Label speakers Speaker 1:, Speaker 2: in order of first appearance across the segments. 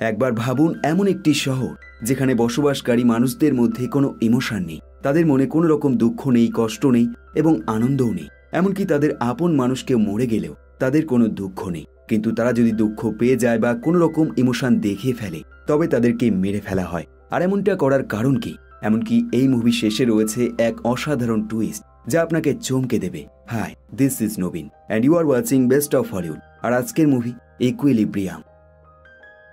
Speaker 1: একবার ভাবুন এমন একটি শহর যেখানে বসবাসকারী মানুষদের মধ্যে কোনো ইমোশন নেই, তাদের মনে কোনো রকম দুঃখ নেই, কষ্ট নেই এবং আনন্দও নেই। এমনকি তাদের আপন মানুষ কেউ মরে গেলেও তাদের কোনো দুঃখ নেই। কিন্তু তারা যদি দুঃখ পেয়ে যায় বা কোনো রকম ইমোশন দেখিয়ে ফেলে তবে তাদেরকে মেরে ফেলা হয়। আর এমনটা করার কারণ কি? এমনকি এই মুভি শেষে রয়েছে এক অসাধারণ টুইস্ট যা আপনাকে চমকে দেবে। হাই, দিস ইজ নবীন and you are watching best of Hollywood. আর আজকের মুভি ইকুইলিব্রিয়াম।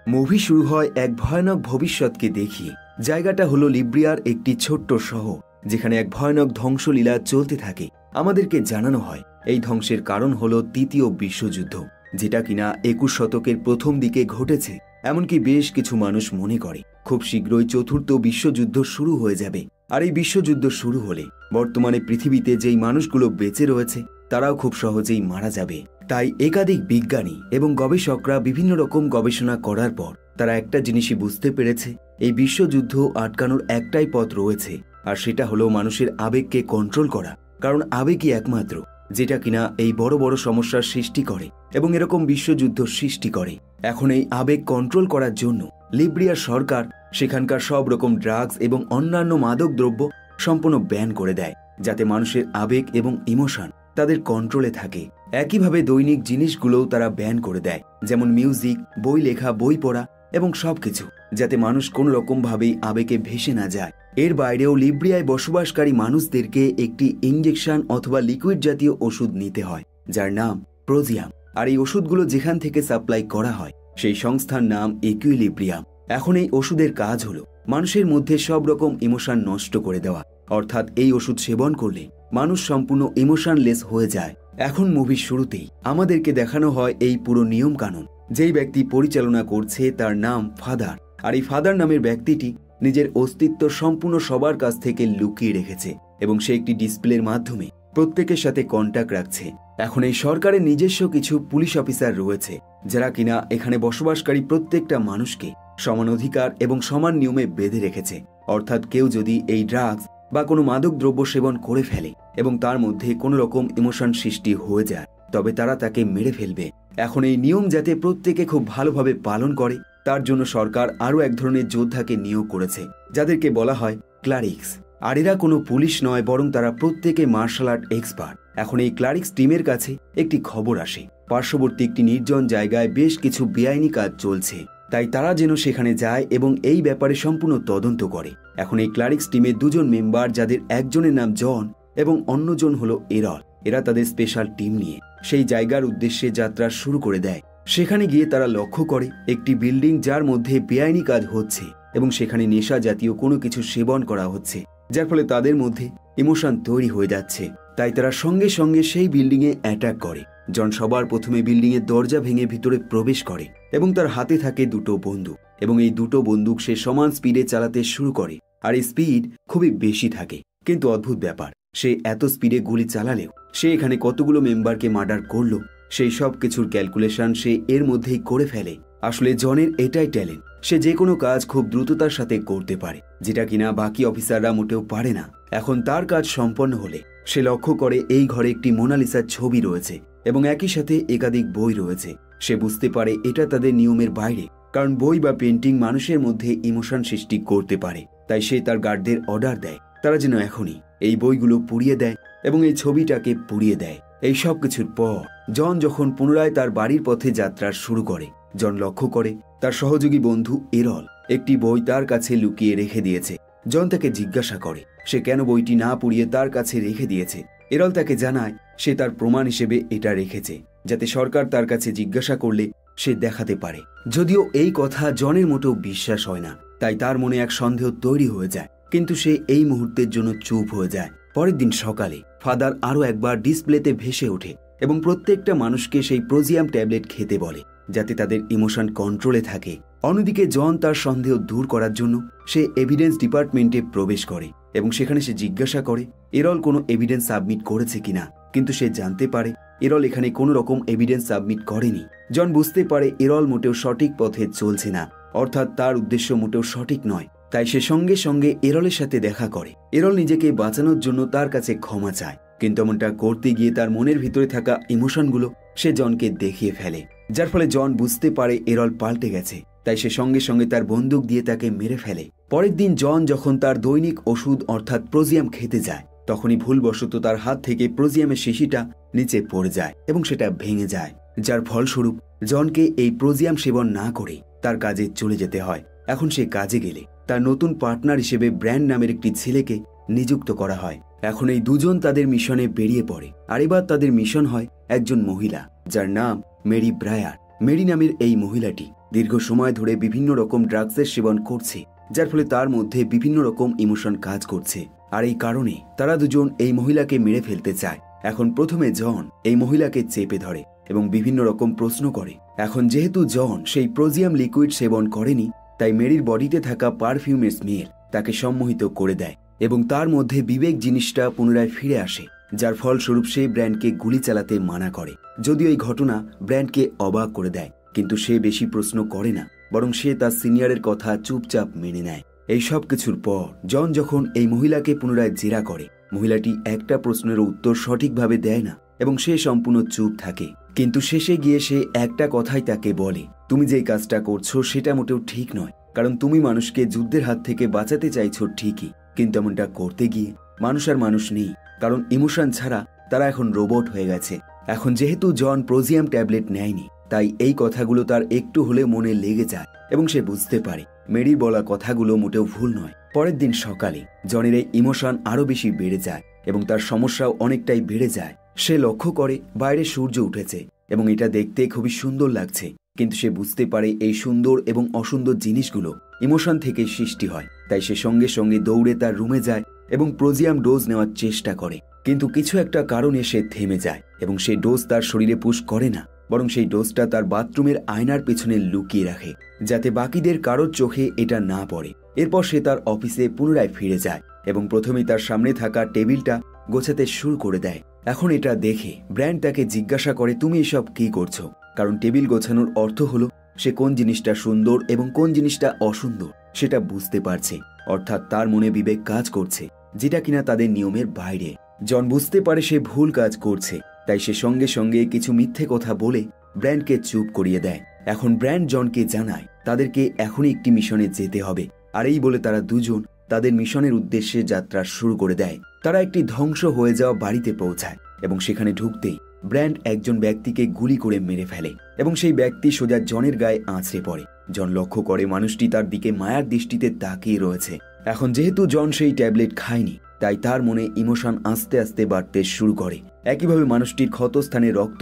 Speaker 1: মুভি শুরু হয় এক ভয়ানক ভবিষ্যৎকে দেখিয়ে। জায়গাটা হলো লিব্রিয়ার একটি ছোট্ট শহর যেখানে এক ভয়ানক ধ্বংসলীলা চলতে থাকে। আমাদেরকে জানানো হয় এই ধ্বংসের কারণ হলো তৃতীয় বিশ্বযুদ্ধ, যেটা কিনা 21 শতকের প্রথম দিকে ঘটেছে। এমনকি বেশ কিছু মানুষ মনে করে খুব শীঘ্রই চতুর্থ বিশ্বযুদ্ধ শুরু হয়ে যাবে। আর এই বিশ্বযুদ্ধ শুরু হলে বর্তমানে পৃথিবীতে যেই মানুষগুলো বেঁচে রয়েছে তারাও খুব সহজেই মারা যাবে। তাই একাধিক বিজ্ঞানী এবং গবেষকরা বিভিন্ন রকম গবেষণা করার পর তারা একটা জিনিসই বুঝতে পেরেছে, এই বিশ্বযুদ্ধ আটকানোর একটাই পথ রয়েছে, আর সেটা হলো মানুষের আবেগকে কন্ট্রোল করা। কারণ আবেগই একমাত্র যেটা কিনা এই বড় বড় সমস্যার সৃষ্টি করে এবং এরকম বিশ্বযুদ্ধ সৃষ্টি করে। এখন এই আবেগ কন্ট্রোল করার জন্য লিব্রিয়ার সরকার সেখানকার সব রকম ড্রাগস এবং অন্যান্য মাদক দ্রব্য সম্পূর্ণ ব্যান করে দেয়, যাতে মানুষের আবেগ এবং ইমোশন তাদের কন্ট্রোলে থাকে। একইভাবে দৈনিক জিনিসগুলোও তারা ব্যান করে দেয়, যেমন মিউজিক, বই লেখা, বই পড়া এবং সবকিছু, যাতে মানুষ কোনো রকম ভাবেই আবেগে ভেসে না যায়। এর বাইরেও লিব্রিয়ায় বসবাসকারী মানুষদেরকে একটি ইঞ্জেকশন অথবা লিকুইড জাতীয় ওষুধ নিতে হয় যার নাম প্রোজিয়াম। আর এই ওষুধগুলো যেখান থেকে সাপ্লাই করা হয় সেই সংস্থার নাম ইকুইলিব্রিয়াম। এখন এই ওষুধের কাজ হলো মানুষের মধ্যে সব রকম ইমোশন নষ্ট করে দেওয়া, অর্থাৎ এই ওষুধ সেবন করলে মানুষ সম্পূর্ণ ইমোশনলেস হয়ে যায়। এখন মুভির শুরুতেই আমাদেরকে দেখানো হয় এই পুরো নিয়ম কানুন। যেই ব্যক্তি পরিচালনা করছে তার নাম ফাদার। আর এই ফাদার নামের ব্যক্তিটি নিজের অস্তিত্ব সম্পূর্ণ সবার কাছ থেকে লুকিয়ে রেখেছে এবং সে একটি ডিসপ্লের মাধ্যমে প্রত্যেকের সাথে কন্ট্যাক্ট রাখছে। এখন এই সরকারের নিজস্ব কিছু পুলিশ অফিসার রয়েছে যারা কিনা এখানে বসবাসকারী প্রত্যেকটা মানুষকে সমান অধিকার এবং সমান নিয়মে বেঁধে রেখেছে। অর্থাৎ কেউ যদি এই ড্রাগস বা কোনো মাদক দ্রব্য সেবন করে ফেলে এবং তার মধ্যে কোনো রকম ইমোশন সৃষ্টি হয়ে যায় তবে তারা তাকে মেরে ফেলবে। এখন এই নিয়ম যাতে প্রত্যেকে খুব ভালোভাবে পালন করে তার জন্য সরকার আরও এক ধরনের যোদ্ধাকে নিয়োগ করেছে যাদেরকে বলা হয় ক্লারিক্স। আর এরা কোনো পুলিশ নয়, বরং তারা প্রত্যেকে মার্শাল আর্ট এক্সপার্ট। এখন এই ক্লারিক্স টিমের কাছে একটি খবর আসে পার্শ্ববর্তী একটি নির্জন জায়গায় বেশ কিছু বেআইনি কাজ চলছে, তাই তারা যেন সেখানে যায় এবং এই ব্যাপারে সম্পূর্ণ তদন্ত করে। এখন এই ক্লারিক্স টিমের দুজন মেম্বার, যাদের একজনের নাম জন এবং অন্যজন হলো এরল, এরা তাদের স্পেশাল টিম নিয়ে সেই জায়গার উদ্দেশ্যে যাত্রা শুরু করে দেয়। সেখানে গিয়ে তারা লক্ষ্য করে একটি বিল্ডিং যার মধ্যে বেআইনি কাজ হচ্ছে এবং সেখানে নেশা জাতীয় কোনো কিছু সেবন করা হচ্ছে, যার ফলে তাদের মধ্যে ইমোশন তৈরি হয়ে যাচ্ছে। তাই তারা সঙ্গে সঙ্গে সেই বিল্ডিংয়ে অ্যাটাক করে। জন সবার প্রথমে বিল্ডিংয়ের দরজা ভেঙে ভিতরে প্রবেশ করে এবং তার হাতে থাকে দুটো বন্দুক এবং এই দুটো বন্দুক সে সমান স্পিডে চালাতে শুরু করে। আর এই স্পিড খুবই বেশি থাকে, কিন্তু অদ্ভুত ব্যাপার, সে এত স্পিডে গুলি চালালেও সে এখানে কতগুলো মেম্বারকে মার্ডার করলো সেই সব কিছুর ক্যালকুলেশন সে এর মধ্যেই করে ফেলে। আসলে জনের এটাই ট্যালেন্ট, সে যে কোনো কাজ খুব দ্রুততার সাথে করতে পারে, যেটা কিনা বাকি অফিসাররা মোটেও পারে না। এখন তার কাজ সম্পন্ন হলে সে লক্ষ্য করে এই ঘরে একটি মোনালিসার ছবি রয়েছে এবং একই সাথে একাধিক বই রয়েছে। সে বুঝতে পারে এটা তাদের নিয়মের বাইরে, কারণ বই বা পেন্টিং মানুষের মধ্যে ইমোশন সৃষ্টি করতে পারে। তাই সে তার গার্ডদের অর্ডার দেয় তারা যেন এখনই এই বইগুলো পুড়িয়ে দেয় এবং এই ছবিটাকে পুড়িয়ে দেয়। এই সব কিছুর পর জন যখন পুনরায় তার বাড়ির পথে যাত্রা শুরু করে, জন লক্ষ্য করে তার সহযোগী বন্ধু এরল একটি বই তার কাছে লুকিয়ে রেখে দিয়েছে। জন তাকে জিজ্ঞাসা করে সে কেন বইটি না পুড়িয়ে তার কাছে রেখে দিয়েছে। এরল তাকে জানায় সে তার প্রমাণ হিসেবে এটা রেখেছে, যাতে সরকার তার কাছে জিজ্ঞাসা করলে সে দেখাতে পারে। যদিও এই কথা জনের মোটেও বিশ্বাস হয় না, তাই তার মনে এক সন্দেহ তৈরি হয়ে যায়, কিন্তু সে এই মুহূর্তের জন্য চুপ হয়ে যায়। পরের দিন সকালে ফাদার আরও একবার ডিসপ্লেতে ভেসে ওঠে এবং প্রত্যেকটা মানুষকে সেই প্রোজিয়াম ট্যাবলেট খেতে বলে, যাতে তাদের ইমোশন কন্ট্রোলে থাকে। অন্যদিকে জন তার সন্দেহ দূর করার জন্য সে এভিডেন্স ডিপার্টমেন্টে প্রবেশ করে এবং সেখানে সে জিজ্ঞাসা করে এরল কোনো এভিডেন্স সাবমিট করেছে কিনা, কিন্তু সে জানতে পারে এরল এখানে কোনো রকম এভিডেন্স সাবমিট করেনি। জন বুঝতে পারে এরল মোটেও সঠিক পথে চলছে না, অর্থাৎ তার উদ্দেশ্য মোটেও সঠিক নয়। তাই সে সঙ্গে সঙ্গে এরলের সাথে দেখা করে। এরল নিজেকে বাঁচানোর জন্য তার কাছে ক্ষমা চায়, কিন্তু এমনটা করতে গিয়ে তার মনের ভিতরে থাকা ইমোশনগুলো সে জনকে দেখিয়ে ফেলে, যার ফলে জন বুঝতে পারে এরল পাল্টে গেছে তাই সে সঙ্গে সঙ্গে তার বন্দুক দিয়ে তাকে মেরে ফেলে। পরের দিন জন যখন তার দৈনিক ওষুধ অর্থাৎ প্রোজিয়াম খেতে যায়, তখনই ভুলবশত তার হাত থেকে প্রোজিয়ামের শিশিটা নিচে পড়ে যায় এবং সেটা ভেঙে যায়, যার ফলস্বরূপ জনকে এই প্রোজিয়াম সেবন না করে তার কাজে চলে যেতে হয়। এখন সে কাজে গেলে তার নতুন পার্টনার হিসেবে ব্র্যান্ড নামের একটি ছেলেকে নিযুক্ত করা হয়। এখন এই দুজন তাদের মিশনে বেরিয়ে পড়ে, আর এবার তাদের মিশন হয় একজন মহিলা যার নাম মেরি ব্রায়ার। মেরি নামের এই মহিলাটি দীর্ঘ সময় ধরে বিভিন্ন রকম ড্রাগসের সেবন করছে, যার ফলে তার মধ্যে বিভিন্ন রকম ইমোশন কাজ করছে, আর এই কারণে তারা দুজন এই মহিলাকে মেরে ফেলতে চায়। এখন প্রথমে জন এই মহিলাকে চেপে ধরে এবং বিভিন্ন রকম প্রশ্ন করে। এখন যেহেতু জন সেই প্রোজিয়াম লিকুইড সেবন করেনি, তাই মেরির বডিতে থাকা পারফিউমের স্মেল তাকে সম্মোহিত করে দেয় এবং তার মধ্যে বিবেক জিনিসটা পুনরায় ফিরে আসে, যার ফলস্বরূপ সে ব্র্যান্ডকে গুলি চালাতে মানা করে। যদিও এই ঘটনা ব্র্যান্ডকে অবাক করে দেয়, কিন্তু সে বেশি প্রশ্ন করে না, বরং সে তার সিনিয়রের কথা চুপচাপ মেনে নেয়। এই সব কিছুর পর জন যখন এই মহিলাকে পুনরায় জেরা করে, মহিলাটি একটা প্রশ্নের উত্তর সঠিকভাবে দেয় না এবং সে সম্পূর্ণ চুপ থাকে। কিন্তু শেষে গিয়ে সে একটা কথাই তাকে বলে, তুমি যে কাজটা করছো সেটা মোটেও ঠিক নয়, কারণ তুমি মানুষকে যুদ্ধের হাত থেকে বাঁচাতে চাইছো ঠিকই, কিন্তু এমনটা করতে গিয়ে মানুষ আর মানুষ নেই, কারণ ইমোশন ছাড়া তারা এখন রোবট হয়ে গেছে। এখন যেহেতু জন প্রোজিয়াম ট্যাবলেট নেয়নি, তাই এই কথাগুলো তার একটু হলে মনে লেগে যায় এবং সে বুঝতে পারে মেরির বলা কথাগুলো মোটেও ভুল নয়। পরের দিন সকালে জনের এই ইমোশন আরো বেশি বেড়ে যায় এবং তার সমস্যাও অনেকটাই বেড়ে যায়। সে লক্ষ্য করে বাইরে সূর্য উঠেছে এবং এটা দেখতে খুবই সুন্দর লাগছে, কিন্তু সে বুঝতে পারে এই সুন্দর এবং অসুন্দর জিনিসগুলো ইমোশন থেকে সৃষ্টি হয়। তাই সে সঙ্গে সঙ্গে দৌড়ে তার রুমে যায় এবং প্রোজিয়াম ডোজ নেওয়ার চেষ্টা করে, কিন্তু কিছু একটা কারণে সে থেমে যায় এবং সেই ডোজ তার শরীরে পুশ করে না, বরং সেই ডোজটা তার বাথরুমের আয়নার পেছনে লুকিয়ে রাখে, যাতে বাকিদের কারোর চোখে এটা না পড়ে। এরপর সে তার অফিসে পুনরায় ফিরে যায় এবং প্রথমেই তার সামনে থাকা টেবিলটা গোছাতে শুরু করে দেয়। এখন এটা দেখে ব্র্যান্ড তাকে জিজ্ঞাসা করে, তুমি এসব কি করছো? কারণ টেবিল গোছানোর অর্থ হলো সে কোন জিনিসটা সুন্দর এবং কোন জিনিসটা অসুন্দর সেটা বুঝতে পারছে, অর্থাৎ তার মনে বিবেক কাজ করছে, যেটা কিনা তাদের নিয়মের বাইরে। জন বুঝতে পারে সে ভুল কাজ করছে, তাই সে সঙ্গে সঙ্গে কিছু মিথ্যে কথা বলে ব্র্যান্ডকে চুপ করিয়ে দেয়। এখন ব্র্যান্ড জনকে জানায় তাদেরকে এখনই একটি মিশনে যেতে হবে, আর এই বলে তারা দুজন তাদের মিশনের উদ্দেশ্যে যাত্রা শুরু করে দেয়। তারা একটি ধ্বংস হয়ে যাওয়া বাড়িতে পৌঁছায় এবং সেখানে ঢুকতেই ব্র্যান্ড একজন ব্যক্তিকে গুলি করে মেরে ফেলে এবং সেই ব্যক্তি সোজা জনের গায়ে আঁচড়ে পড়ে। জন লক্ষ্য করে মানুষটি তার দিকে মায়ার দৃষ্টিতে তাকিয়ে রয়েছে। এখন যেহেতু জন সেই ট্যাবলেট খায়নি, তাই তার মনে ইমোশন আস্তে আস্তে বাড়তে শুরু করে। একইভাবে মানুষটির ক্ষতস্থানে রক্ত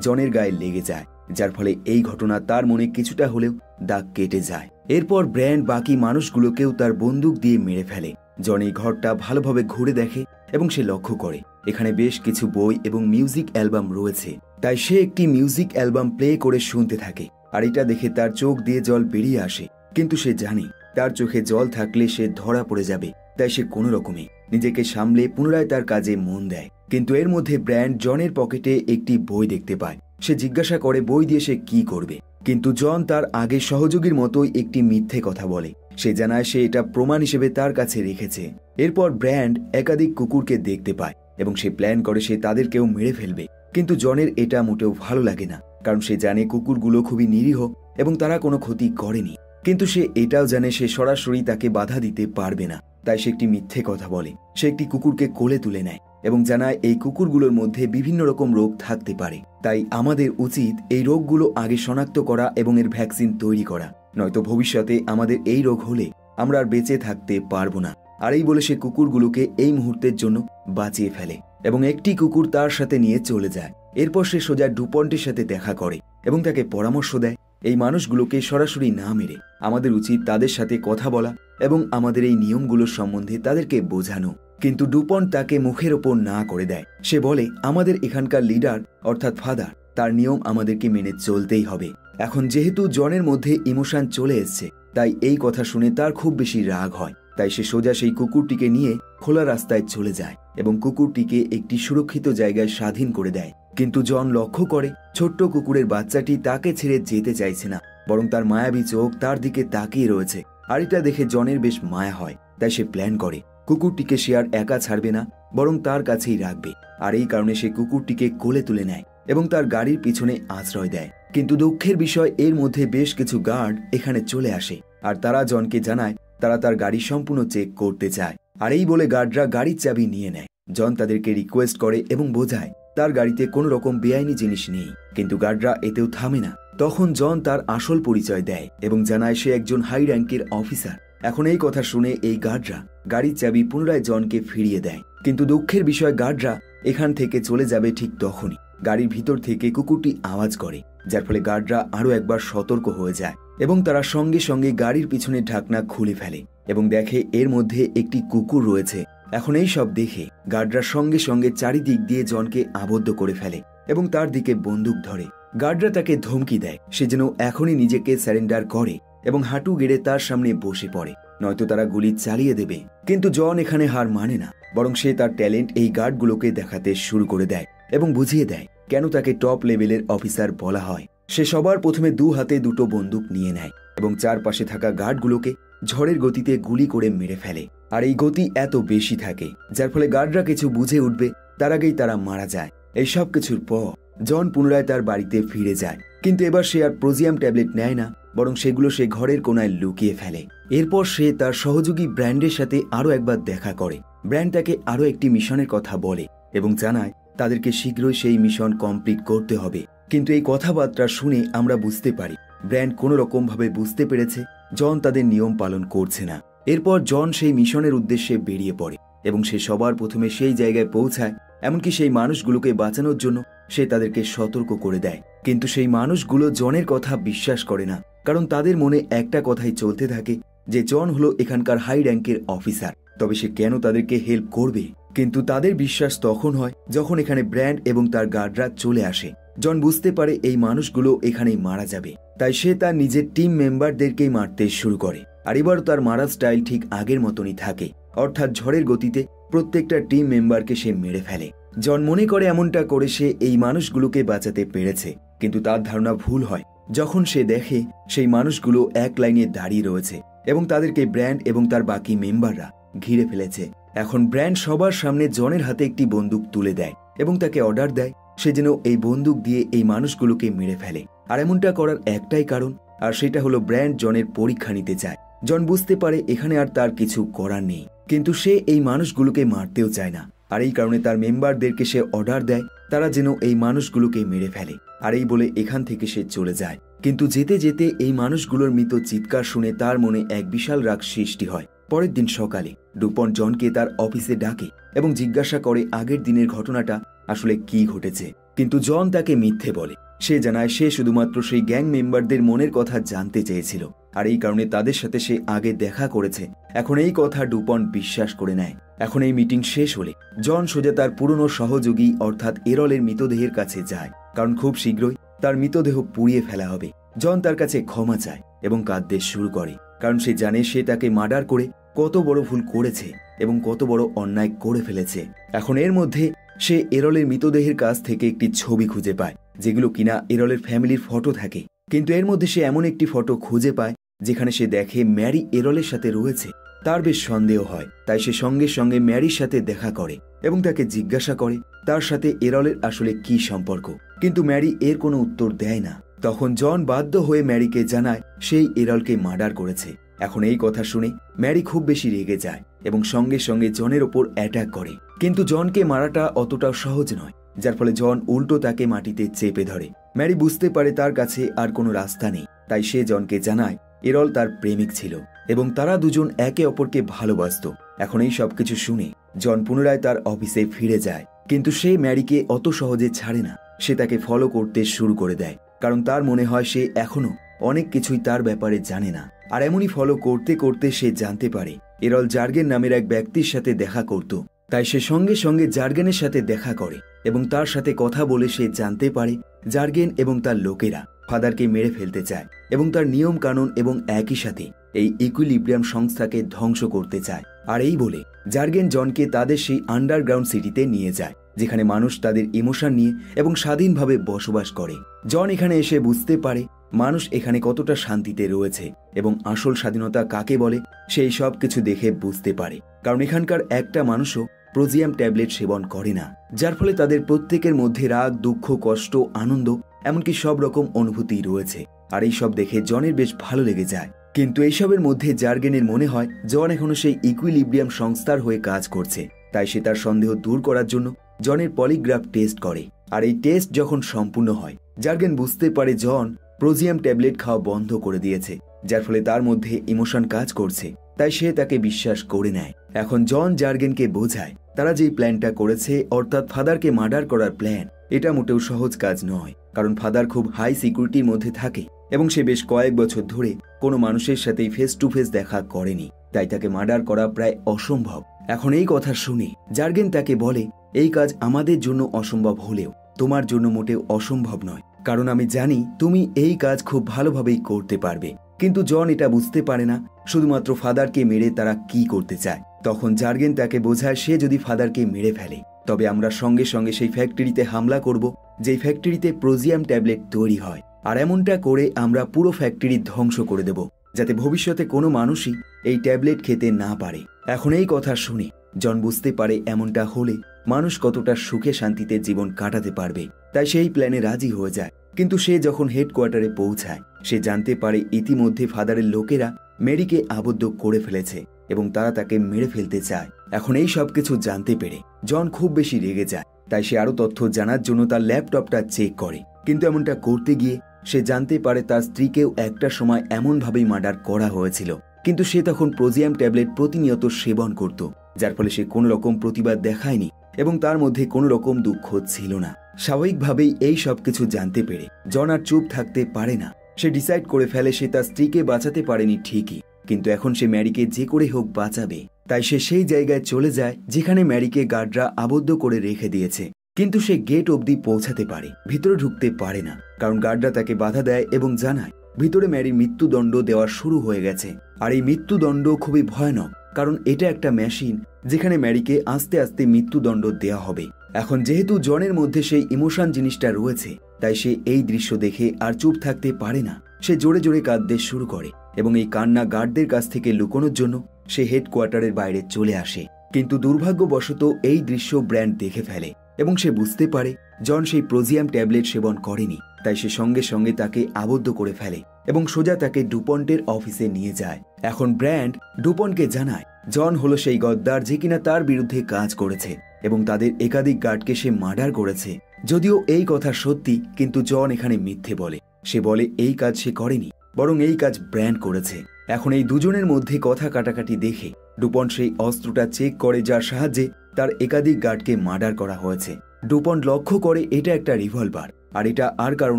Speaker 1: জনের গায়ে লেগে যায়, যার ফলে এই ঘটনা তার মনে কিছুটা হলেও দাগ কেটে যায়। এরপর ব্র্যান্ড বাকি মানুষগুলোকেও তার বন্দুক দিয়ে মেরে ফেলে। জন এই ঘরটা ভালোভাবে ঘুরে দেখে এবং সে লক্ষ্য করে এখানে বেশ কিছু বই এবং মিউজিক অ্যালবাম রয়েছে, তাই সে একটি মিউজিক অ্যালবাম প্লে করে শুনতে থাকে। আর এটা দেখে তার চোখ দিয়ে জল বেরিয়ে আসে, কিন্তু সে জানে তার চোখে জল থাকলে সে ধরা পড়ে যাবে, তাই সে কোনো রকমে নিজেকে সামলে পুনরায় তার কাজে মন দেয়। কিন্তু এর মধ্যে ব্র্যান্ড জনের পকেটে একটি বই দেখতে পায়। সে জিজ্ঞাসা করে বই দিয়ে সে কি করবে, কিন্তু জন তার আগে সহযোগীর মতোই একটি মিথ্যে কথা বলে। সে জানায় সে এটা প্রমাণ হিসেবে তার কাছে রেখেছে। এরপর ব্র্যান্ড একাধিক কুকুরকে দেখতে পায় এবং সে প্ল্যান করে সে তাদেরকেও মেরে ফেলবে, কিন্তু জনের এটা মোটেও ভালো লাগে না, কারণ সে জানে কুকুরগুলো খুবই নিরীহ এবং তারা কোনো ক্ষতি করেনি। কিন্তু সে এটাও জানে সে সরাসরি তাকে বাধা দিতে পারবে না, তাই সে একটি মিথ্যে কথা বলে। সে একটি কুকুরকে কোলে তুলে নেয় এবং জানায় এই কুকুরগুলোর মধ্যে বিভিন্ন রকম রোগ থাকতে পারে, তাই আমাদের উচিত এই রোগগুলো আগে শনাক্ত করা এবং এর ভ্যাকসিন তৈরি করা, নয়তো ভবিষ্যতে আমাদের এই রোগ হলে আমরা আর বেঁচে থাকতে পারবো না। আর এই বলে সে কুকুরগুলোকে এই মুহূর্তের জন্য বাঁচিয়ে ফেলে এবং একটি কুকুর তার সাথে নিয়ে চলে যায়। এরপর সে সোজা ডুপন্টের সাথে দেখা করে এবং তাকে পরামর্শ দেয় এই মানুষগুলোকে সরাসরি না মেরে আমাদের উচিত তাদের সাথে কথা বলা এবং আমাদের এই নিয়মগুলোর সম্বন্ধে তাদেরকে বোঝানো। কিন্তু ডুপন্ট তাকে মুখের ওপর না করে দেয়। সে বলে আমাদের এখানকার লিডার অর্থাৎ ফাদার, তার নিয়ম আমাদেরকে মেনে চলতেই হবে। এখন যেহেতু জনের মধ্যে ইমোশন চলে এসছে, তাই এই কথা শুনে তার খুব বেশি রাগ হয়। তাই সে সোজা সেই কুকুরটিকে নিয়ে খোলা রাস্তায় চলে যায় এবং কুকুরটিকে একটি সুরক্ষিত জায়গায় স্বাধীন করে দেয়। কিন্তু জন লক্ষ্য করে ছোট্ট কুকুরের বাচ্চাটি তাকে ছেড়ে যেতে চাইছে না, বরং তার মায়াবী চোখ তার দিকে তাকিয়ে রয়েছে। আর এটা দেখে জনের বেশ মায়া হয়, তাই সে প্ল্যান করে কুকুরটিকে সে আর একা ছাড়বে না, বরং তার কাছেই রাখবে। আর এই কারণে সে কুকুরটিকে কোলে তুলে নেয় এবং তার গাড়ির পিছনে আশ্রয় দেয়। কিন্তু দুঃখের বিষয় এর মধ্যে বেশ কিছু গার্ড এখানে চলে আসে আর তারা জনকে জানায় তারা তার গাড়ি সম্পূর্ণ চেক করতে চায়। আর এই বলে গার্ডরা গাড়ির চাবি নিয়ে নেয়। জন তাদেরকে রিকোয়েস্ট করে এবং বোঝায় তার গাড়িতে কোনো রকম বেআইনি জিনিস নেই, কিন্তু গার্ডরা এতেও থামে না। তখন জন তার আসল পরিচয় দেয় এবং জানায় সে একজন হাই র্যাঙ্কের অফিসার। এখন এই কথা শুনে এই গার্ডরা গাড়ির চাবি পুনরায় জনকে ফিরিয়ে দেয়। কিন্তু দুঃখের বিষয় গার্ডরা এখান থেকে চলে যাবে ঠিক তখনই গাড়ির ভিতর থেকে কুকুরটি আওয়াজ করে, যার ফলে গার্ডরা আরো একবার সতর্ক হয়ে যায় এবং তারা সঙ্গে সঙ্গে গাড়ির পিছনে ঢাকনা খুলে ফেলে এবং দেখে এর মধ্যে একটি কুকুর রয়েছে। এখন এই সব দেখে গার্ডরা সঙ্গে সঙ্গে চারিদিক দিয়ে জনকে আবদ্ধ করে ফেলে এবং তার দিকে বন্দুক ধরে। গার্ডরা তাকে ধমকি দেয় সে যেন এখনই নিজেকে সারেন্ডার করে এবং হাঁটু গেড়ে তার সামনে বসে পড়ে, নয়তো তারা গুলি চালিয়ে দেবে। কিন্তু জন এখানে হার মানে না, বরং সে তার ট্যালেন্ট এই গার্ডগুলোকে দেখাতে শুরু করে দেয় এবং বুঝিয়ে দেয় কেন তাকে টপ লেভেলের অফিসার বলা হয়। সে সবার প্রথমে 2 হাতে 2টো বন্দুক নিয়ে নেয় এবং চারপাশে থাকা গার্ডগুলোকে ঝড়ের গতিতে গুলি করে মেরে ফেলে। আর এই গতি এত বেশি থাকে যার ফলে গার্ডরা কিছু বুঝে উঠবে তার আগেই তারা মারা যায়। এই সব কিছুর পর জন পুনরায় তার বাড়িতে ফিরে যায়, কিন্তু এবার সে আর প্রোজিয়াম ট্যাবলেট নেয় না, বরং সেগুলো সে ঘরের কোনায় লুকিয়ে ফেলে। এরপর সে তার সহযোগী ব্র্যান্ডের সাথে আরো একবার দেখা করে। ব্র্যান্ড তাকে আরো একটি মিশনের কথা বলে এবং জানায় তাদেরকে শীঘ্রই সেই মিশন কমপ্লিট করতে হবে। কিন্তু এই কথাবার্তা শুনে আমরা বুঝতে পারি ব্র্যান্ড কোনো রকম ভাবে বুঝতে পেরেছে জন তাদের নিয়ম পালন করছে না। এরপর জন সেই মিশনের উদ্দেশ্যে বেরিয়ে পড়ে এবং সে সবার প্রথমে সেই জায়গায় পৌঁছায়। এমনকি সেই মানুষগুলোকে বাঁচানোর জন্য সে তাদেরকে সতর্ক করে দেয়, কিন্তু সেই মানুষগুলো জনের কথা বিশ্বাস করে না, কারণ তাদের মনে একটা কথাই চলতে থাকে যে জন হলো এখানকার হাই র্যাঙ্কের অফিসার, তবে সে কেন তাদেরকে হেল্প করবে। কিন্তু তাদের বিশ্বাস তখন হয় যখন এখানে ব্র্যান্ড এবং তার গার্ডরা চলে আসে। জন বুঝতে পারে এই মানুষগুলো এখানেই মারা যাবে, তাই সে তার নিজের টিম মেম্বারদেরকেই মারতে শুরু করে। আর এবার তার মারার স্টাইল ঠিক আগের মতনই থাকে, অর্থাৎ ঝড়ের গতিতে প্রত্যেকটা টিম মেম্বারকে সে মেরে ফেলে। জন মনে করে এমনটা করে সে এই মানুষগুলোকে বাঁচাতে পেরেছে, কিন্তু তার ধারণা ভুল হয় যখন সে দেখে সেই মানুষগুলো এক লাইনে দাঁড়িয়ে রয়েছে এবং তাদেরকে ব্র্যান্ড এবং তার বাকি মেম্বাররা ঘিরে ফেলেছে। এখন ব্র্যান্ড সবার সামনে জনের হাতে একটি বন্দুক তুলে দেয় এবং তাকে অর্ডার দেয় সে যেন এই বন্দুক দিয়ে এই মানুষগুলোকে মেরে ফেলে। আর এমনটা করার একটাই কারণ, আর সেটা হলো ব্র্যান্ড জনের পরীক্ষা নিতে চায়। জন বুঝতে পারে এখানে আর তার কিছু করার নেই, কিন্তু সে এই মানুষগুলোকে মারতেও চায় না। আর এই কারণে তার মেম্বারদেরকে সে অর্ডার দেয় তারা যেন এই মানুষগুলোকে মেরে ফেলে। আর এই বলে এখান থেকে সে চলে যায়। কিন্তু যেতে যেতে এই মানুষগুলোর মৃত চিৎকার শুনে তার মনে এক বিশাল রাগ সৃষ্টি হয়। পরের দিন সকালে ডুপন জনকে তার অফিসে ডাকে এবং জিজ্ঞাসা করে আগের দিনের ঘটনাটা আসলে কি ঘটেছে, কিন্তু জন তাকে মিথ্যে বলে। সে জানায় সে শুধুমাত্র সেই গ্যাং মেম্বারদের মনের কথা জানতে চেয়েছিল, আর এই কারণে তাদের সাথে সে আগে দেখা করেছে। এখন এই কথা ডুপন বিশ্বাস করে নেয়। এখন এই মিটিং শেষ হলে জন সোজা তার পুরনো সহযোগী অর্থাৎ এরলের মৃতদেহের কাছে যায়, কারণ খুব শীঘ্রই তার মৃতদেহ পুড়িয়ে ফেলা হবে। জন তার কাছে ক্ষমা চায় এবং কাঁদতে শুরু করে, কারণ সে জানে সে তাকে মার্ডার করে কত বড় ভুল করেছে এবং কত বড় অন্যায় করে ফেলেছে। এখন এর মধ্যে সে এরলের মৃতদেহের কাছ থেকে একটি ছবি খুঁজে পায় যেগুলো কিনা এরলের ফ্যামিলির ফটো থাকে, কিন্তু এর মধ্যে সে এমন একটি ফটো খুঁজে পায় যেখানে সে দেখে ম্যারি এরলের সাথে রয়েছে। তার বেশ সন্দেহ হয়, তাই সে সঙ্গে সঙ্গে ম্যারির সাথে দেখা করে এবং তাকে জিজ্ঞাসা করে তার সাথে এরলের আসলে কি সম্পর্ক, কিন্তু ম্যারি এর কোনো উত্তর দেয় না। তখন জন বাধ্য হয়ে ম্যারিকে জানায় সেই এরলকে মার্ডার করেছে। এখন এই কথা শুনে ম্যারি খুব বেশি রেগে যায় এবং সঙ্গে সঙ্গে জনের ওপর অ্যাটাক করে, কিন্তু জনকে মারাটা অতটাও সহজ নয়, যার ফলে জন উল্টো তাকে মাটিতে চেপে ধরে। ম্যারি বুঝতে পারে তার কাছে আর কোনো রাস্তা নেই, তাই সে জনকে জানায় এরল তার প্রেমিক ছিল এবং তারা দুজন একে অপরকে ভালোবাসত। এখন এই সবকিছু শুনে জন পুনরায় তার অফিসে ফিরে যায়, কিন্তু সে ম্যারিকে অত সহজে ছাড়ে না। সে তাকে ফলো করতে শুরু করে দেয়, কারণ তার মনে হয় সে এখনো অনেক কিছুই তার ব্যাপারে জানে না। আর এমনই ফলো করতে করতে সে জানতে পারে এরল জার্গেন নামের এক ব্যক্তির সাথে দেখা করত, তাই সে সঙ্গে সঙ্গে জার্গেনের সাথে দেখা করে এবং তার সাথে কথা বলে সে জানতে পারে জার্গেন এবং তার লোকেরা ফাদারকে মেরে ফেলতে চায় এবং তার নিয়ম কানুন এবং একই সাথে এই ইকুইলিব্রিয়াম সংস্থাকে ধ্বংস করতে চায়। আর এই বলে জার্গেন জনকে তাদের সেই আন্ডারগ্রাউন্ড সিটিতে নিয়ে যায়, যেখানে মানুষ তাদের ইমোশন নিয়ে এবং স্বাধীনভাবে বসবাস করে। জন এখানে এসে বুঝতে পারে মানুষ এখানে কতটা শান্তিতে রয়েছে এবং আসল স্বাধীনতা কাকে বলে সেই সব কিছু দেখে বুঝতে পারে, কারণ এখানকার একটা মানুষও প্রোজিয়াম ট্যাবলেট সেবন করে না, যার ফলে তাদের প্রত্যেকের মধ্যে রাগ, দুঃখ, কষ্ট, আনন্দ এমনকি সব রকম অনুভূতি রয়েছে। আর এইসব দেখে জনের বেশ ভালো লেগে যায়। কিন্তু এইসবের মধ্যে জার্গেনের মনে হয় জন এখনো সেই ইকুইলিব্রিয়াম সংস্থার হয়ে কাজ করছে। তাই সে তার সন্দেহ দূর করার জন্য জনের পলিগ্রাফ টেস্ট করে। আর এই টেস্ট যখন সম্পূর্ণ হয়, জার্গেন বুঝতে পারে জন প্রোজিয়াম ট্যাবলেট খাওয়া বন্ধ করে দিয়েছে, যার ফলে তার মধ্যে ইমোশন কাজ করছে। তাই সে তাকে বিশ্বাস করে নেয়। এখন জন জার্গেনকে বোঝায় তারা যেই প্ল্যানটা করেছে, অর্থাৎ ফাদারকে মার্ডার করার প্ল্যান, এটা মোটেও সহজ কাজ নয়। কারণ ফাদার খুব হাই সিকিউরিটির মধ্যে থাকে এবং সে বেশ কয়েক বছর ধরে কোনো মানুষের সাথেই ফেস টু ফেস দেখা করেনি। তাই তাকে মার্ডার করা প্রায় অসম্ভব। এখন এই কথা শুনে জার্গেন তাকে বলে, এই কাজ আমাদের জন্য অসম্ভব হলেও তোমার জন্য মোটেও অসম্ভব নয়, কারণ আমি জানি তুমি এই কাজ খুব ভালোভাবেই করতে পারবে। কিন্তু জন এটা বুঝতে পারে না শুধুমাত্র ফাদারকে মেরে তারা কি করতে চায়। তখন জার্গেন তাকে বোঝায় সে যদি ফাদারকে মেরে ফেলে তবে আমরা সঙ্গে সঙ্গে সেই ফ্যাক্টরিতে হামলা করব যেই ফ্যাক্টরিতে প্রোজিয়াম ট্যাবলেট তৈরি হয়। আর এমনটা করে আমরা পুরো ফ্যাক্টরি ধ্বংস করে দেব, যাতে ভবিষ্যতে কোনো মানুষই এই ট্যাবলেট খেতে না পারে। এখন এই কথা শুনে জন বুঝতে পারে এমনটা হলে মানুষ কতটা সুখে শান্তিতে জীবন কাটাতে পারবে। তাই সেই প্ল্যানে রাজি হয়ে যায়। কিন্তু সে যখন হেডকোয়ার্টারে পৌঁছায়, সে জানতে পারে ইতিমধ্যে ফাদারের লোকেরা মেরিকে আবদ্ধ করে ফেলেছে এবং তারা তাকে মেরে ফেলতে চায়। এখন এই সব কিছু জানতে পেরে জন খুব বেশি রেগে যায়। তাই সে আরো তথ্য জানার জন্য তার ল্যাপটপটা চেক করে। কিন্তু এমনটা করতে গিয়ে সে জানতে পারে তার স্ত্রীকেও একটা সময় এমনভাবেই মার্ডার করা হয়েছিল। কিন্তু সে তখন প্রোজিয়াম ট্যাবলেট প্রতিনিয়ত সেবন করত, যার ফলে সে কোনো রকম প্রতিবাদ দেখায়নি এবং তার মধ্যে কোনো রকম দুঃখ ছিল না। স্বাভাবিকভাবেই এই সব কিছু জানতে পেরে জন আর চুপ থাকতে পারে না। সে ডিসাইড করে ফেলে সে তার স্ত্রীকে বাঁচাতে পারেনি ঠিকই, কিন্তু এখন সে ম্যারিকে যে করে হোক বাঁচাবে। তাই সে সেই জায়গায় চলে যায় যেখানে ম্যারিকে গার্ডরা আবদ্ধ করে রেখে দিয়েছে। কিন্তু সে গেট অবধি পৌঁছাতে পারে, ভিতরে ঢুকতে পারে না, কারণ গার্ডরা তাকে বাধা দেয় এবং জানায় ভিতরে ম্যারির মৃত্যুদণ্ড দেওয়া শুরু হয়ে গেছে। আর এই মৃত্যুদণ্ড খুবই ভয়ানক, কারণ এটা একটা মেশিন যেখানে ম্যারিকে আস্তে আস্তে মৃত্যুদণ্ড দেওয়া হবে। এখন যেহেতু জনের মধ্যে সেই ইমোশন জিনিসটা রয়েছে, তাই সে এই দৃশ্য দেখে আর চুপ থাকতে পারে না। সে জোরে জোরে কাঁদতে শুরু করে এবং এই কান্না গার্ডদের কাছ থেকে লুকোনোর জন্য সে হেডকোয়ার্টারের বাইরে চলে আসে। কিন্তু দুর্ভাগ্যবশত এই দৃশ্য ব্র্যান্ড দেখে ফেলে এবং সে বুঝতে পারে জন সেই প্রোজিয়াম ট্যাবলেট সেবন করেনি। তাই সে সঙ্গে সঙ্গে তাকে আবদ্ধ করে ফেলে এবং সোজা তাকে ডুপন্টের অফিসে নিয়ে যায়। এখন ব্র্যান্ড ডুপন্টকে জানায় জন হলো সেই গদ্দার যে কিনা তার বিরুদ্ধে কাজ করেছে এবং তাদের একাধিক গার্ডকে সে মার্ডার করেছে। যদিও এই কথা সত্যি, কিন্তু জন এখানে মিথ্যে বলে। সে বলে এই কাজ সে করেনি, বরং এই কাজ ব্র্যান্ড করেছে। এখন এই দুজনের মধ্যে কথা কাটাকাটি দেখে ডুপন্ট সেই অস্ত্রটা চেক করে যার সাহায্যে তার একাধিক গার্ডকে মার্ডার করা হয়েছে। ডুপন্ট লক্ষ্য করে এটা একটা রিভলভার, আর এটা আর কারো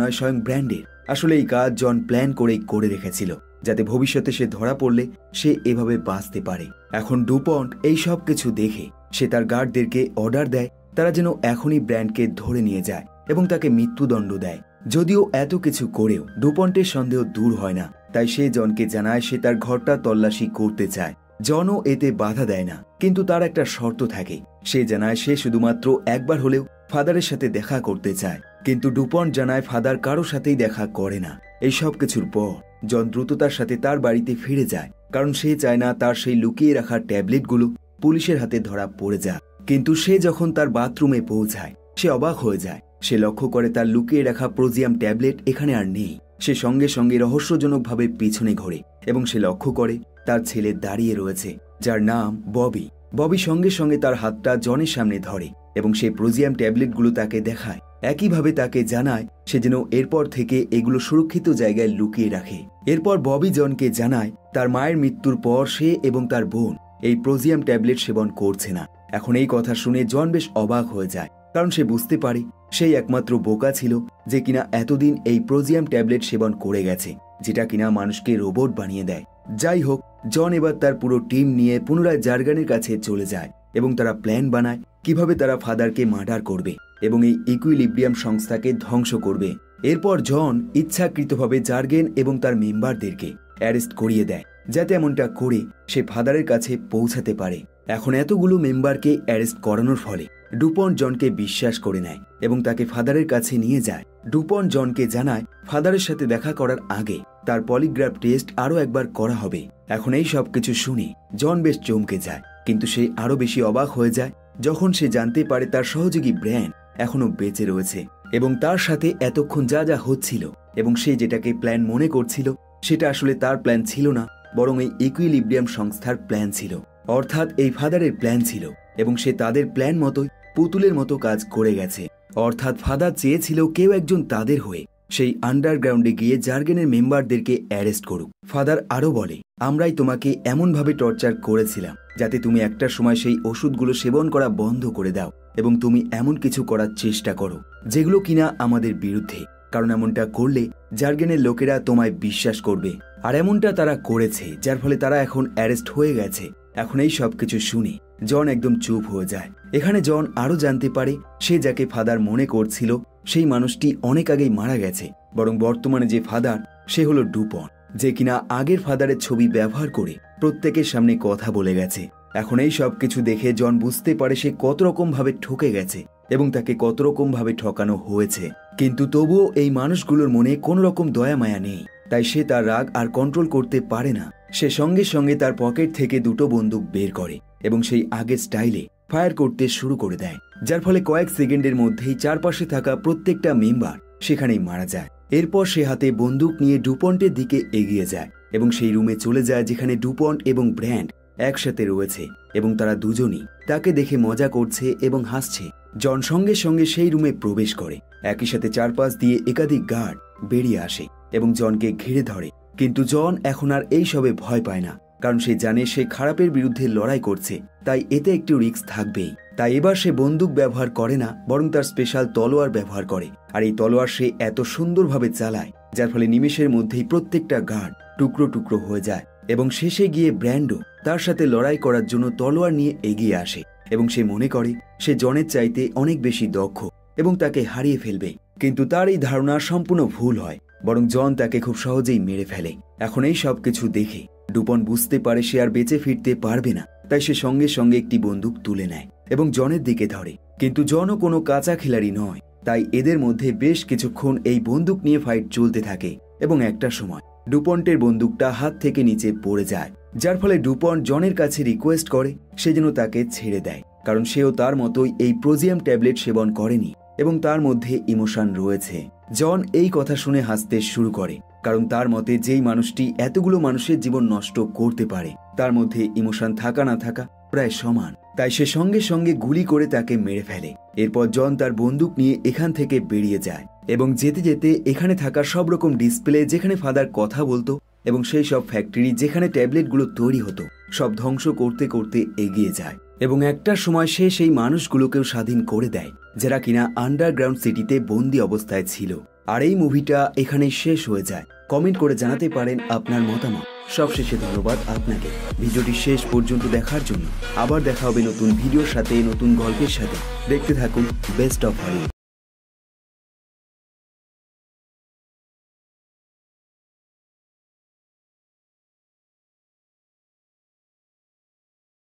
Speaker 1: নয়, স্বয়ং ব্র্যান্ডের। আসলে এই কাজ জন প্ল্যান করেই করে রেখেছিল, যাতে ভবিষ্যতে সে ধরা পড়লে সে এভাবে বাঁচতে পারে। এখন ডুপন্ট এই সব কিছু দেখে সে তার গার্ডদেরকে অর্ডার দেয় তারা যেন এখনই ব্র্যান্ডকে ধরে নিয়ে যায় এবং তাকে মৃত্যুদণ্ড দেয়। যদিও এত কিছু করেও ডুপন্টের সন্দেহ দূর হয় না, তাই সে জনকে জানায় সে তার ঘরটা তল্লাশি করতে চায়। জনও এতে বাধা দেয় না, কিন্তু তার একটা শর্ত থাকে। সে জানায় সে শুধুমাত্র একবার হলেও ফাদারের সাথে দেখা করতে চায়। কিন্তু ডুপন্ট জানায় ফাদার কারো সাথেই দেখা করে না। এই সব কিছুর পর জন দ্রুততার সাথে তার বাড়িতে ফিরে যায়, কারণ সে চায় না তার সেই লুকিয়ে রাখা ট্যাবলেটগুলো পুলিশের হাতে ধরা পড়ে যায়। কিন্তু সে যখন তার বাথরুমে পৌঁছায় সে অবাক হয়ে যায়। সে লক্ষ্য করে তার লুকিয়ে রাখা প্রোজিয়াম ট্যাবলেট এখানে আর নেই। সে সঙ্গে সঙ্গে রহস্যজনকভাবে পিছনে ঘোরে এবং সে লক্ষ্য করে তার ছেলে দাঁড়িয়ে রয়েছে, যার নাম ববি। ববি সঙ্গে সঙ্গে তার হাতটা জনের সামনে ধরে এবং সেই প্রোজিয়াম ট্যাবলেটগুলো তাকে দেখায়। একইভাবে তাকে জানায় সে যেন এরপর থেকে এগুলো সুরক্ষিত জায়গায় লুকিয়ে রাখে। এরপর ববি জনকে জানায় তার মায়ের মৃত্যুর পর সে এবং তার বোন এই প্রোজিয়াম ট্যাবলেট সেবন করছে না। এখন এই কথা শুনে জন বেশ অবাক হয়ে যায়, কারণ সে বুঝতে পারে সেই একমাত্র বোকা ছিল যে কিনা এতদিন এই প্রোজিয়াম ট্যাবলেট সেবন করে গেছে, যেটা কিনা মানুষকে রোবট বানিয়ে দেয়। যাই হোক, জন এবার তার পুরো টিম নিয়ে পুনরায় জার্গানের কাছে চলে যায় এবং তারা প্ল্যান বানায় কিভাবে তারা ফাদারকে মার্ডার করবে এবং এই ইকুইলিব্রিয়াম সংস্থাকে ধ্বংস করবে। এরপর জন ইচ্ছাকৃতভাবে জার্গেন এবং তার মেম্বারদেরকে অ্যারেস্ট করিয়ে দেয়, যাতে এমনটা করে সে ফাদারের কাছে পৌঁছাতে পারে। এখন এতগুলো মেম্বারকে অ্যারেস্ট করানোর ফলে ডুপন্ট জনকে বিশ্বাস করে নেয় এবং তাকে ফাদারের কাছে নিয়ে যায়। ডুপন্ট জনকে জানায় ফাদারের সাথে দেখা করার আগে তার পলিগ্রাফ টেস্ট আরও একবার করা হবে। এখন এই সব কিছু শুনে জন বেশ চমকে যায়, কিন্তু সে আরও বেশি অবাক হয়ে যায় যখন সে জানতে পারে তার সহযোগী ব্র্যান্ড এখনো বেঁচে রয়েছে। এবং তার সাথে এতক্ষণ যা যা হচ্ছিল এবং সে যেটাকে প্ল্যান মনে করছিল সেটা আসলে তার প্ল্যান ছিল না, বরং এই ইকুইলিব্রিয়াম সংস্থার প্ল্যান ছিল, অর্থাৎ এই ফাদারের প্ল্যান ছিল এবং সে তাদের প্ল্যান মতোই পুতুলের মতো কাজ করে গেছে। অর্থাৎ ফাদার চেয়েছিল কেউ একজন তাদের হয়ে সেই আন্ডারগ্রাউন্ডে গিয়ে জার্গেনের মেম্বারদেরকে অ্যারেস্ট করুক। ফাদার আরও বলে, আমরাই তোমাকে এমনভাবে টর্চার করেছিলাম যাতে তুমি একটা সময় সেই ওষুধগুলো সেবন করা বন্ধ করে দাও এবং তুমি এমন কিছু করার চেষ্টা করো যেগুলো কিনা আমাদের বিরুদ্ধে, কারণ এমনটা করলে জার্গেনের লোকেরা তোমায় বিশ্বাস করবে। আর এমনটা তারা করেছে, যার ফলে তারা এখন অ্যারেস্ট হয়ে গেছে। এখন এই সব কিছু শুনে জন একদম চুপ হয়ে যায়। এখানে জন আরও জানতে পারে সে যাকে ফাদার মনে করছিল সেই মানুষটি অনেক আগেই মারা গেছে, বরং বর্তমানে যে ফাদার সে হলো ডুপন, যে কিনা আগের ফাদারের ছবি ব্যবহার করে প্রত্যেকের সামনে কথা বলে গেছে। এখন এই সব কিছু দেখে জন বুঝতে পারে সে কত রকম ভাবে ঠকে গেছে এবং তাকে কত রকম ভাবে ঠকানো হয়েছে, কিন্তু তবুও এই মানুষগুলোর মনে কোনো রকম দয়া মায়া নেই। তাই সে তার রাগ আর কন্ট্রোল করতে পারে না। সে সঙ্গে সঙ্গে তার পকেট থেকে দুটো বন্দুক বের করে এবং সেই আগের স্টাইলে ফায়ার করতে শুরু করে দেয়, যার ফলে কয়েক সেকেন্ডের মধ্যেই চারপাশে থাকা প্রত্যেকটা মেম্বার সেখানেই মারা যায়। এরপর সে হাতে বন্দুক নিয়ে ডুপন্টের দিকে এগিয়ে যায় এবং সেই রুমে চলে যায় যেখানে ডুপন্ট এবং ব্র্যান্ড একসাথে রয়েছে এবং তারা দুজনই তাকে দেখে মজা করছে এবং হাসছে। জন সঙ্গে সঙ্গে সেই রুমে প্রবেশ করে। একই সাথে চারপাশ দিয়ে একাধিক গার্ড বেরিয়ে আসে এবং জনকে ঘিরে ধরে, কিন্তু জন এখন আর এই সবে ভয় পায় না, কারণ সে জানে সে খারাপের বিরুদ্ধে লড়াই করছে, তাই এতে একটু রিস্ক থাকবেই। তাই এবার সে বন্দুক ব্যবহার করে না, বরং তার স্পেশাল তলোয়ার ব্যবহার করে। আর এই তলোয়ার সে এত সুন্দরভাবে চালায় যার ফলে নিমেষের মধ্যেই প্রত্যেকটা গার্ড টুকরো টুকরো হয়ে যায় এবং শেষে গিয়ে ব্র্যান্ডো তার সাথে লড়াই করার জন্য তলোয়ার নিয়ে এগিয়ে আসে এবং সে মনে করে সে জনের চাইতে অনেক বেশি দক্ষ এবং তাকে হারিয়ে ফেলবে, কিন্তু তার এই ধারণা সম্পূর্ণ ভুল হয়, বরং জন তাকে খুব সহজেই মেরে ফেলে। এখন এই সব কিছু দেখে ডুপন বুঝতে পারে সে আর বেঁচে ফিরতে পারবে না, তাই সে সঙ্গে সঙ্গে একটি বন্দুক তুলে নেয় এবং জনের দিকে ধরে। কিন্তু জনও কোনো কাঁচা খিলাড়ি নয়, তাই এদের মধ্যে বেশ কিছুক্ষণ এই বন্দুক নিয়ে ফাইট চলতে থাকে এবং একটা সময় ডুপন্টের বন্দুকটা হাত থেকে নিচে পড়ে যায়, যার ফলে ডুপন্ট জনের কাছে রিকোয়েস্ট করে সে যেন তাকে ছেড়ে দেয়, কারণ সেও তার মতোই এই প্রোজিয়াম ট্যাবলেট সেবন করেনি এবং তার মধ্যে ইমোশন রয়েছে। জন এই কথা শুনে হাসতে শুরু করে, কারণ তার মতে যেই মানুষটি এতগুলো মানুষের জীবন নষ্ট করতে পারে তার মধ্যে ইমোশন থাকা না থাকা প্রায় সমান, তাই সে সঙ্গে সঙ্গে গুলি করে তাকে মেরে ফেলে। এরপর জন তার বন্দুক নিয়ে এখান থেকে বেরিয়ে যায় এবং যেতে যেতে এখানে থাকা সব রকম ডিসপ্লে যেখানে ফাদার কথা বলতো এবং সেই সব ফ্যাক্টরি যেখানে ট্যাবলেটগুলো তৈরি হতো সব ধ্বংস করতে করতে এগিয়ে যায় এবং একটা সময় সে সেই মানুষগুলোকেও স্বাধীন করে দেয় যারা কিনা আন্ডারগ্রাউন্ড সিটিতে বন্দি অবস্থায় ছিল। আর এই মুভিটা এখানে শেষ হয়ে যায়। কমেন্ট করে জানাতে পারেন আপনার মতামত। সবশেষে ধন্যবাদ আপনাকে ভিডিওটি শেষ পর্যন্ত দেখার জন্য। আবার দেখা হবে নতুন ভিডিওর সাথে, নতুন গল্পের সাথে। দেখতে থাকুন বেস্ট অফ হলিউড।